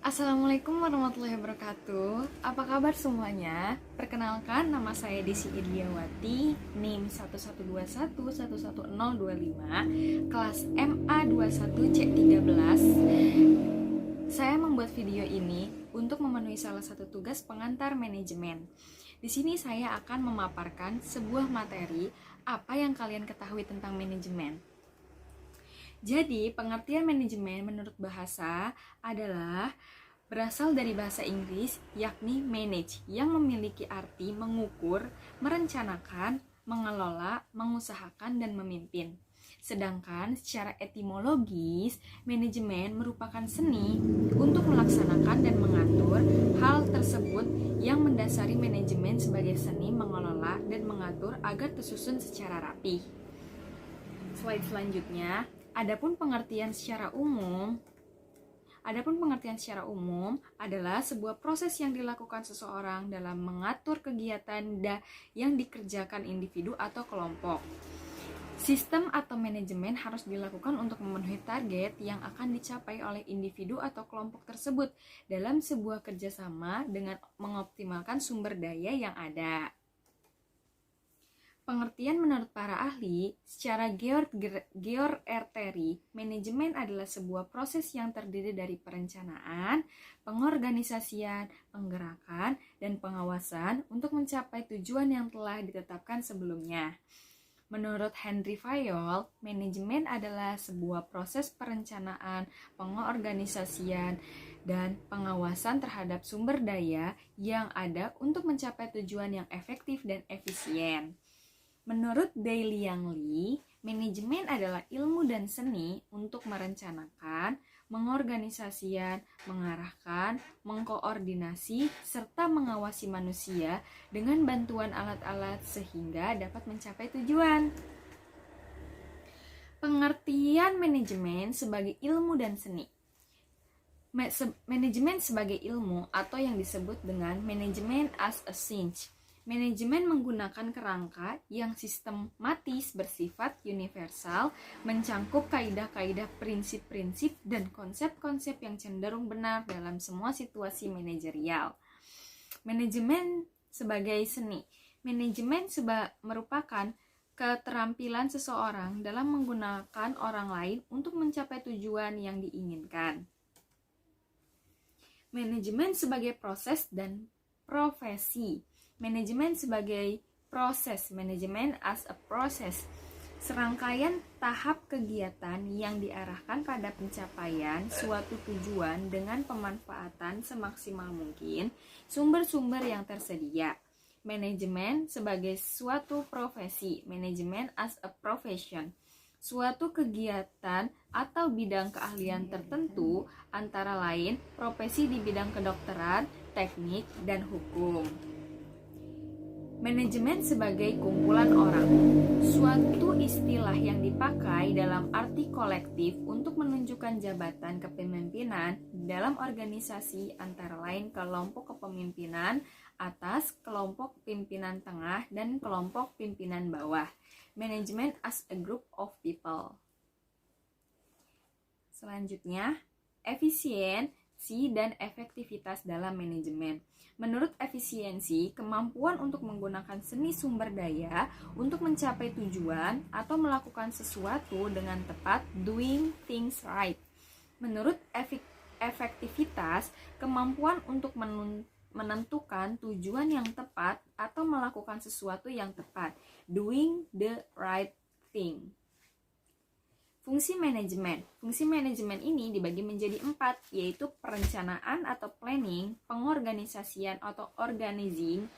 Assalamualaikum warahmatullahi wabarakatuh. Apa kabar semuanya? Perkenalkan, nama saya Desi Idiawati, NIM 1121111025, kelas MA21C13. Saya membuat video ini untuk memenuhi salah satu tugas pengantar manajemen. Di sini saya akan memaparkan sebuah materi apa yang kalian ketahui tentang manajemen. Jadi, pengertian manajemen menurut bahasa adalah berasal dari bahasa Inggris, yakni manage, yang memiliki arti mengukur, merencanakan, mengelola, mengusahakan, dan memimpin. Sedangkan secara etimologis, manajemen merupakan seni untuk melaksanakan dan mengatur hal tersebut yang mendasari manajemen sebagai seni mengelola dan mengatur agar tersusun secara rapi. Slide selanjutnya. Adapun pengertian secara umum adalah sebuah proses yang dilakukan seseorang dalam mengatur kegiatan yang dikerjakan individu atau kelompok. Sistem atau manajemen harus dilakukan untuk memenuhi target yang akan dicapai oleh individu atau kelompok tersebut dalam sebuah kerjasama dengan mengoptimalkan sumber daya yang ada. Pengertian menurut para ahli, secara Georg Erteri, manajemen adalah sebuah proses yang terdiri dari perencanaan, pengorganisasian, penggerakan, dan pengawasan untuk mencapai tujuan yang telah ditetapkan sebelumnya. Menurut Henry Fayol, manajemen adalah sebuah proses perencanaan, pengorganisasian, dan pengawasan terhadap sumber daya yang ada untuk mencapai tujuan yang efektif dan efisien. Menurut Dai Liang Li, manajemen adalah ilmu dan seni untuk merencanakan, mengorganisasikan, mengarahkan, mengkoordinasi, serta mengawasi manusia dengan bantuan alat-alat sehingga dapat mencapai tujuan. Pengertian manajemen sebagai ilmu dan seni. Manajemen sebagai ilmu atau yang disebut dengan manajemen as a science. Manajemen menggunakan kerangka yang sistematis, bersifat universal, mencangkup kaidah-kaidah, prinsip-prinsip, dan konsep-konsep yang cenderung benar dalam semua situasi manajerial. Manajemen sebagai seni. Manajemen merupakan keterampilan seseorang dalam menggunakan orang lain untuk mencapai tujuan yang diinginkan. Manajemen sebagai proses dan profesi. Manajemen sebagai proses, manajemen as a process, serangkaian tahap kegiatan yang diarahkan pada pencapaian suatu tujuan dengan pemanfaatan semaksimal mungkin sumber-sumber yang tersedia. Manajemen sebagai suatu profesi, manajemen as a profession, suatu kegiatan atau bidang keahlian tertentu, antara lain profesi di bidang kedokteran, teknik, dan hukum. Manajemen sebagai kumpulan orang, suatu istilah yang dipakai dalam arti kolektif untuk menunjukkan jabatan kepemimpinan dalam organisasi, antara lain kelompok kepemimpinan atas, kelompok pimpinan tengah, dan kelompok pimpinan bawah. Management as a group of people. Selanjutnya, efisiensi dan efektivitas dalam manajemen. Menurut efisiensi, kemampuan untuk menggunakan seni sumber daya untuk mencapai tujuan atau melakukan sesuatu dengan tepat, doing things right. Menurut efektivitas, kemampuan untuk menentukan tujuan yang tepat atau melakukan sesuatu yang tepat, doing the right thing. Fungsi manajemen. Fungsi manajemen ini dibagi menjadi 4, yaitu perencanaan atau planning, pengorganisasian atau organizing,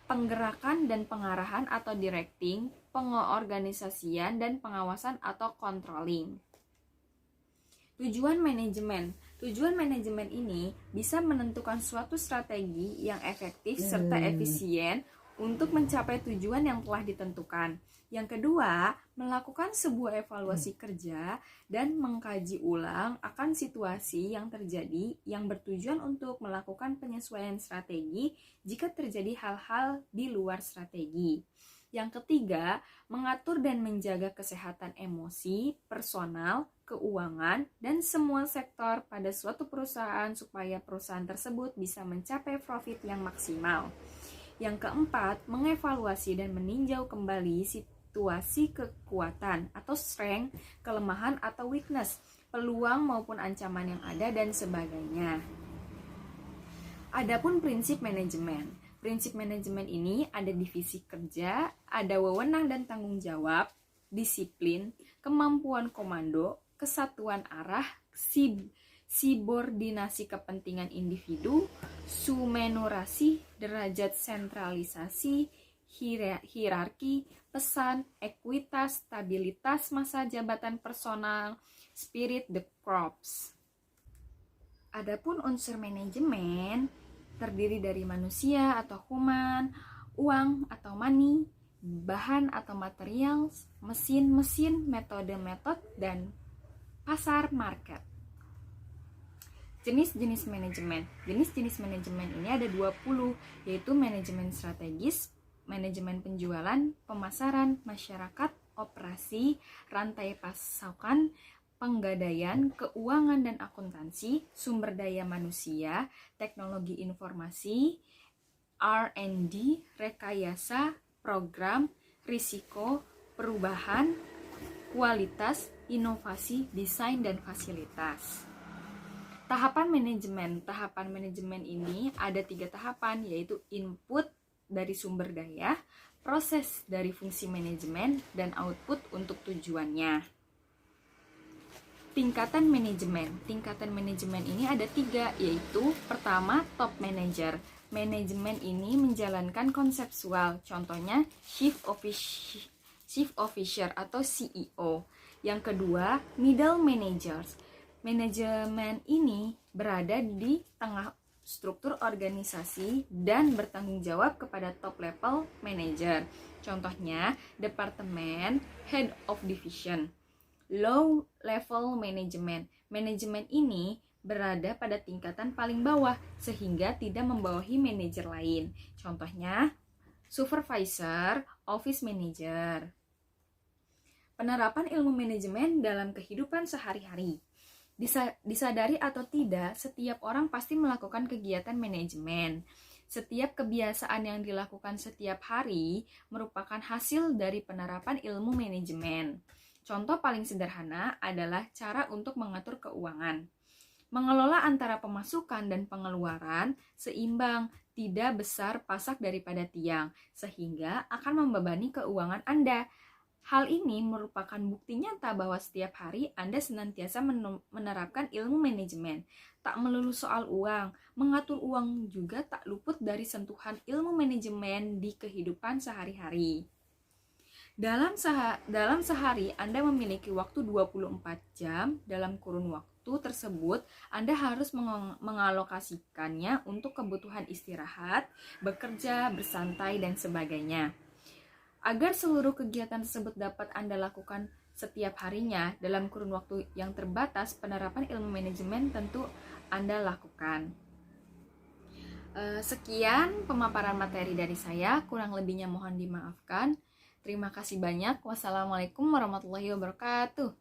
penggerakan dan pengarahan atau directing, pengorganisasian dan pengawasan atau controlling. Tujuan manajemen. Tujuan manajemen ini bisa menentukan suatu strategi yang efektif serta efisien untuk mencapai tujuan yang telah ditentukan. Yang kedua, melakukan sebuah evaluasi kerja dan mengkaji ulang akan situasi yang terjadi yang bertujuan untuk melakukan penyesuaian strategi jika terjadi hal-hal di luar strategi. Yang ketiga, mengatur dan menjaga kesehatan emosi, personal, keuangan, dan semua sektor pada suatu perusahaan supaya perusahaan tersebut bisa mencapai profit yang maksimal. Yang keempat, mengevaluasi dan meninjau kembali situasi kekuatan atau strength, kelemahan atau weakness, peluang maupun ancaman yang ada, dan sebagainya. Adapun prinsip manajemen. Prinsip manajemen ini ada divisi kerja, ada wewenang dan tanggung jawab, disiplin, kemampuan komando, kesatuan arah, subordinasi kepentingan individu, sumenorasi, derajat sentralisasi, hierarki, pesan, ekuitas, stabilitas masa jabatan personal, spirit the corps. Adapun unsur manajemen terdiri dari manusia atau human, uang atau money, bahan atau material, mesin, metode, dan pasar market. Jenis-jenis manajemen. Jenis-jenis manajemen ini ada 20, yaitu manajemen strategis, manajemen penjualan, pemasaran, masyarakat, operasi, rantai pasokan, penggadaian, keuangan dan akuntansi, sumber daya manusia, teknologi informasi, R&D, rekayasa, program, risiko, perubahan, kualitas, inovasi, desain, dan fasilitas. Tahapan manajemen. Tahapan manajemen ini ada 3 tahapan, yaitu input dari sumber daya, proses dari fungsi manajemen, dan output untuk tujuannya. Tingkatan manajemen. Tingkatan manajemen ini ada 3, yaitu pertama, top manager. Manajemen ini menjalankan konseptual, contohnya chief officer atau CEO. Yang kedua, middle managers. Manajemen ini berada di tengah struktur organisasi dan bertanggung jawab kepada top level manager. Contohnya, departemen, head of division. Low level management. Manajemen ini berada pada tingkatan paling bawah sehingga tidak membawahi manajer lain. Contohnya, supervisor, office manager. Penerapan ilmu manajemen dalam kehidupan sehari-hari. Disadari atau tidak, setiap orang pasti melakukan kegiatan manajemen. Setiap kebiasaan yang dilakukan setiap hari merupakan hasil dari penerapan ilmu manajemen. Contoh paling sederhana adalah cara untuk mengatur keuangan. Mengelola antara pemasukan dan pengeluaran seimbang, tidak besar pasak daripada tiang, sehingga akan membebani keuangan Anda. Hal ini merupakan bukti nyata bahwa setiap hari Anda senantiasa menerapkan ilmu manajemen. Tak melulu soal uang, mengatur uang juga tak luput dari sentuhan ilmu manajemen di kehidupan sehari-hari. Dalam sehari Anda memiliki waktu 24 jam. Dalam kurun waktu tersebut Anda harus mengalokasikannya untuk kebutuhan istirahat, bekerja, bersantai, dan sebagainya. Agar seluruh kegiatan tersebut dapat Anda lakukan setiap harinya dalam kurun waktu yang terbatas, penerapan ilmu manajemen tentu Anda lakukan. Sekian pemaparan materi dari saya, kurang lebihnya mohon dimaafkan. Terima kasih banyak. Wassalamualaikum warahmatullahi wabarakatuh.